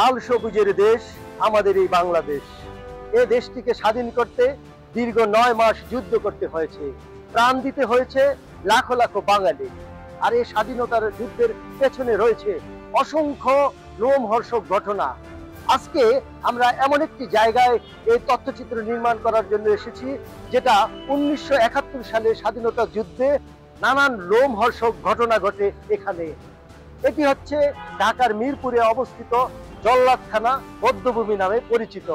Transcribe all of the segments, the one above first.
লাল সবুজের দেশ আমাদের এই বাংলাদেশ। এ দেশটিকে স্বাধীন করতে দীর্ঘ 9 মাস যুদ্ধ করতে হয়েছে, প্রাণ দিতে হয়েছে লাখো লাখো বাঙালি। আর এই স্বাধীনতার যুদ্ধের পেছনে রয়েছে অসংখ্য লোমহর্ষক ঘটনা। আজকে আমরা এমন একটি জায়গায় এই তথ্যচিত্র নির্মাণ করার জন্য এসেছি, যেটা 1971 সালে স্বাধীনতা যুদ্ধে নানান লোমহর্ষক ঘটনা ঘটে এখানে। এটি হচ্ছে ঢাকার মিরপুরে অবস্থিত জল্লাদখানা বধ্যভূমি নামে পরিচিত।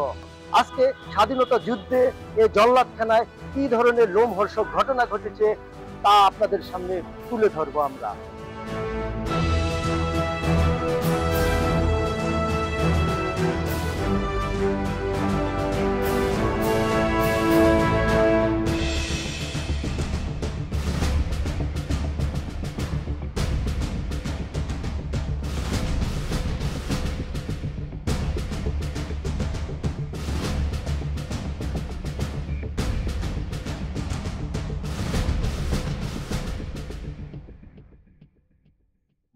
আজকে স্বাধীনতা যুদ্ধে এই জল্লাদখানায় কি ধরনের লোমহর্ষক ঘটনা ঘটেছে তা আপনাদের সামনে তুলে ধরবো আমরা।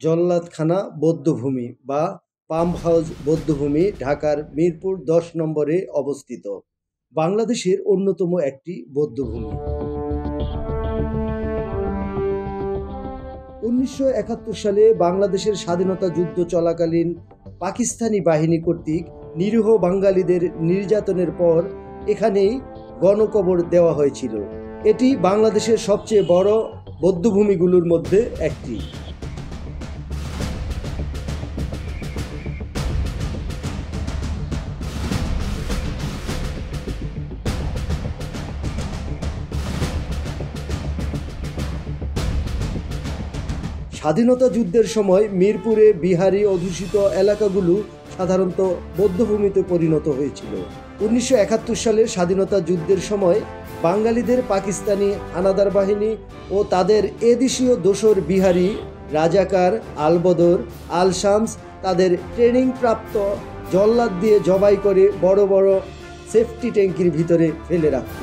জল্লাদখানা বৌদ্ধভূমি বা পাম্প হাউস বৌদ্ধভূমি ঢাকার মিরপুর 10 নম্বরে অবস্থিত বাংলাদেশের অন্যতম একটি বৌদ্ধভূমি। 1971 সালে বাংলাদেশের স্বাধীনতা যুদ্ধ চলাকালীন পাকিস্তানি বাহিনী কর্তৃক নিরীহ বাঙালিদের নির্যাতনের পর এখানেই গণকবর দেওয়া হয়েছিল। এটি বাংলাদেশের সবচেয়ে বড় বৌদ্ধভূমিগুলোর মধ্যে একটি। স্বাধীনতা যুদ্ধের সময় মিরপুরে বিহারি অধ্যুষিত এলাকাগুলো সাধারণত বৌদ্ধভূমিতে পরিণত হয়েছিল। 1971 সালের স্বাধীনতা যুদ্ধের সময় বাঙালিদের পাকিস্তানি হানাদার বাহিনী ও তাদের এদেশীয় দোসর বিহারি রাজাকার আলবদর আল শামস তাদের ট্রেনিং প্রাপ্ত জল্লাদ দিয়ে জবাই করে বড় বড় সেফটি ট্যাঙ্কির ভিতরে ফেলে রাখত।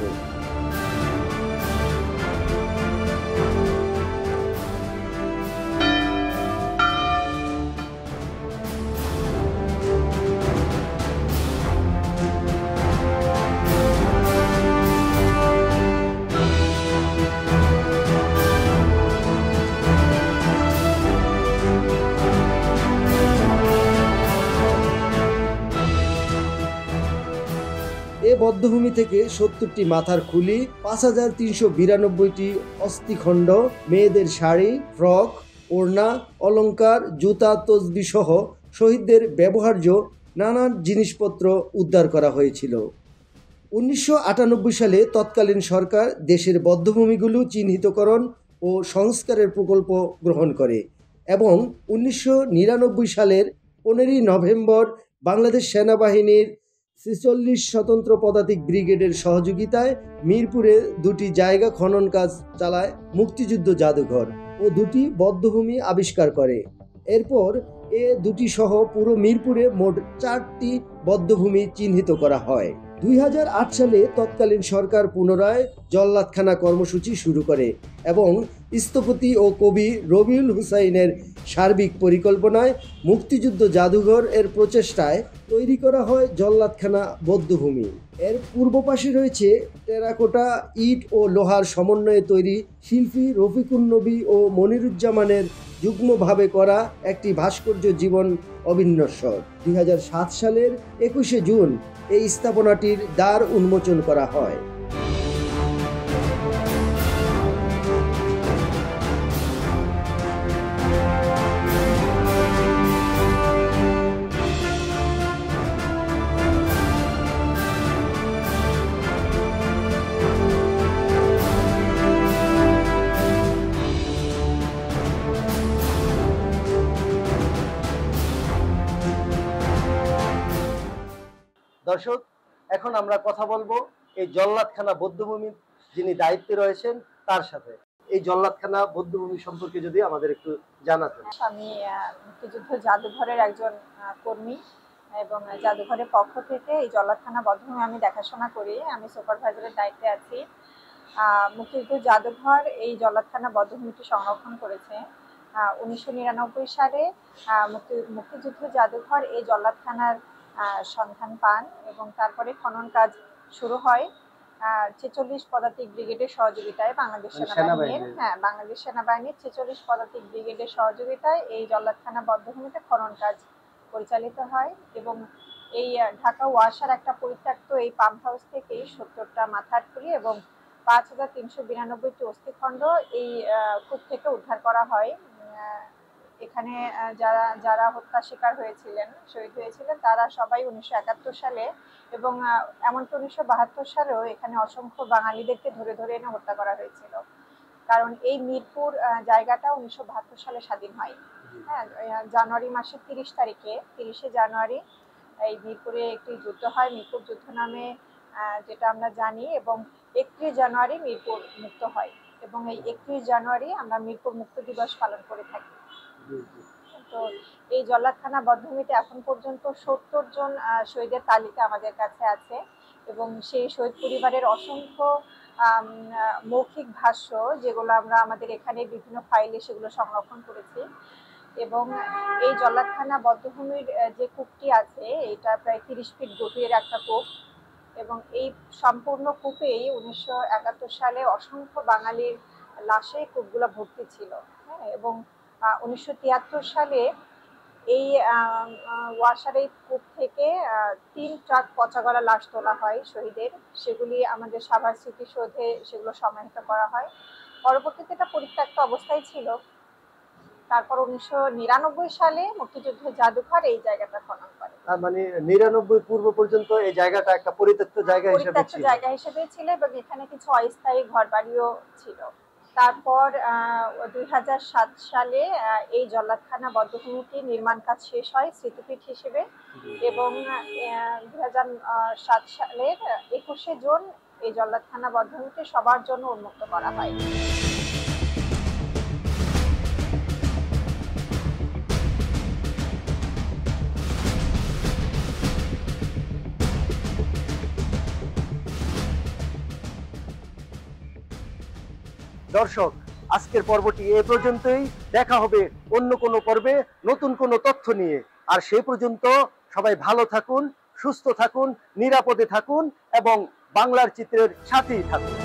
এ বধ্যভূমি থেকে 70টি মাথার খুলি, 5392টি অস্থিখণ্ড, মেয়েদের শাড়ি, ফ্রক, ওড়না, অলংকার, জুতা, তসবি সহ শহীদদের ব্যবহার্য নানান জিনিসপত্র উদ্ধার করা হয়েছিল। 1998 সালে তৎকালীন সরকার দেশের বধ্যভূমিগুলো চিহ্নিতকরণ ও সংস্কারের প্রকল্প গ্রহণ করে এবং 1999 সালের 15 নভেম্বর বাংলাদেশ সেনাবাহিনীর 46 স্বতন্ত্র পদাতিক ব্রিগেডের সহযোগিতায় মিরপুরে 2টি জায়গা খনন কাজ চালায় মুক্তিযুদ্ধ জাদুঘর ও 2টি বধ্যভূমি আবিষ্কার করে। এরপর এ 2টি সহ পুরো মিরপুরে মোট 4টি বধ্যভূমি চিহ্নিত করা হয়। 2008 সালে তৎকালীন সরকার পুনরায় জল্লাদখানা কর্মসূচি শুরু করে এবং স্থপতি ও কবি রবিউল হুসাইনের সার্বিক পরিকল্পনায় মুক্তিযুদ্ধ জাদুঘর এর প্রচেষ্টায় তৈরি করা হয় জল্লাদখানা বৌদ্ধভূমি। এর পূর্ব পাশে রয়েছে টেরাকোটা, ইট ও লোহার সমন্বয়ে তৈরি শিল্পী রফিকুন নবী ও মনিরুজ্জামানের যুগ্মভাবে করা একটি ভাস্কর্য জীবন অবিনশ্বর। 2007 সালের 21শে জুন এই স্থাপনাটির দ্বার উন্মোচন করা হয়। দর্শক, এখন আমরা কথা বলবো এই জল্লাদখানা বৌদ্ধভূমির যিনি দায়িত্বে রয়েছেন তার সাথে। এই জল্লাদখানা বৌদ্ধভূমি সম্পর্কে যদি আমাদের একটু জানাতেন। আমি মুক্তিযুদ্ধ জাদুঘরের একজন কর্মী এবং জাদুঘরের পক্ষ থেকে এই জল্লাদখানা বধ্যভূমি আমি দেখাশোনা করি। আমি সুপারভাইজারের দায়িত্বে আছি। মুক্তিযুদ্ধ জাদুঘর এই জল্লাদখানা বধ্যভূমিটি সংরক্ষণ করেছে। 1999 সালে মুক্তিযুদ্ধ জাদুঘর এই জল্লাদখানার সন্ধান পান এবং তারপরে খনন কাজ শুরু হয় 46 পদাতিক ব্রিগেডের সহযোগিতায় বাংলাদেশ সেনাবাহিনীর 46 পদাতিক ব্রিগেডের সহযোগিতায় এই জল্লাদখানা বধ্যভূমিতে খনন কাজ পরিচালিত হয় এবং এই ঢাকা ওয়াসার একটা পরিত্যক্ত এই পাম্প হাউস থেকেই 70টা মাথার খুলি এবং 5392টি অস্থিখণ্ড এই কূপ থেকে উদ্ধার করা হয়। এখানে যারা হত্যা শিকার হয়েছিলেন, শহীদ হয়েছিলেন, তারা সবাই 1971 সালে এবং এমনকি 1972 সালেও এখানে অসংখ্য বাঙালিদেরকে ধরে ধরে এনে হত্যা করা হয়েছিল। কারণ এই মিরপুর জায়গাটা 1972 সালে স্বাধীন হয়। হ্যাঁ, জানুয়ারি মাসের 30 জানুয়ারি এই মিরপুরে একটি যুদ্ধ হয়, মিরপুর যুদ্ধ নামে যেটা আমরা জানি, এবং 31 জানুয়ারি মিরপুর মুক্ত হয় এবং এই 31 জানুয়ারি আমরা মিরপুর মুক্ত দিবস পালন করে থাকি। তো এই জল্লাদখানা বধ্যভূমিতে এখন পর্যন্ত 70 জন শহীদের তালিকা আমাদের কাছে আছে এবং সেই শহীদ পরিবারের অসংখ্য মৌখিক ভাষ্য, যেগুলো আমরা আমাদের এখানে বিভিন্ন ফাইলে সেগুলো সংরক্ষণ করেছি। এবং এই জল্লাদখানা বধ্যভূমির যে কূপটি আছে, এটা প্রায় 30 ফিট গভীর একটা কূপ এবং এই সম্পূর্ণ কূপেই 1971 সালে অসংখ্য বাঙালির লাশে কূপগুলো ভর্তি ছিল। হ্যাঁ, এবং 1973 সালে এই ওয়াসার এই কূপ থেকে 3 ট্রাক পচা গলা লাশ তোলা হয় শহীদের, সেগুলি আমাদের সাভার স্মৃতিসৌধে সেগুলো সমাহিত করা হয়। পরবর্তীতে এটা পরিত্যক্ত অবস্থায় ছিল। তারপর 1999 সালে মুক্তিযুদ্ধ জাদুঘর এই জায়গাটা খনন করে। মানে 99 পূর্ব পর্যন্ত এই জায়গাটা একটা পরিত্যক্ত জায়গা হিসেবে ছিল এবং এখানে কিছু অস্থায়ী ঘরবাড়িও ছিল। তারপর 2007 সালে এই জল্লাদখানা বধ্যভূমিটি নির্মাণ কাজ শেষ হয় স্মৃতিপীঠ হিসেবে এবং 2007 সালের 21শে জুন এই জল্লাদখানা বধ্যভূমিটি সবার জন্য উন্মুক্ত করা হয়। দর্শক, আজকের পর্বটি এ পর্যন্তই। দেখা হবে অন্য কোনো পর্বে নতুন কোনো তথ্য নিয়ে। আর সেই পর্যন্ত সবাই ভালো থাকুন, সুস্থ থাকুন, নিরাপদে থাকুন এবং বাংলার চিত্রের সাথেই থাকুন।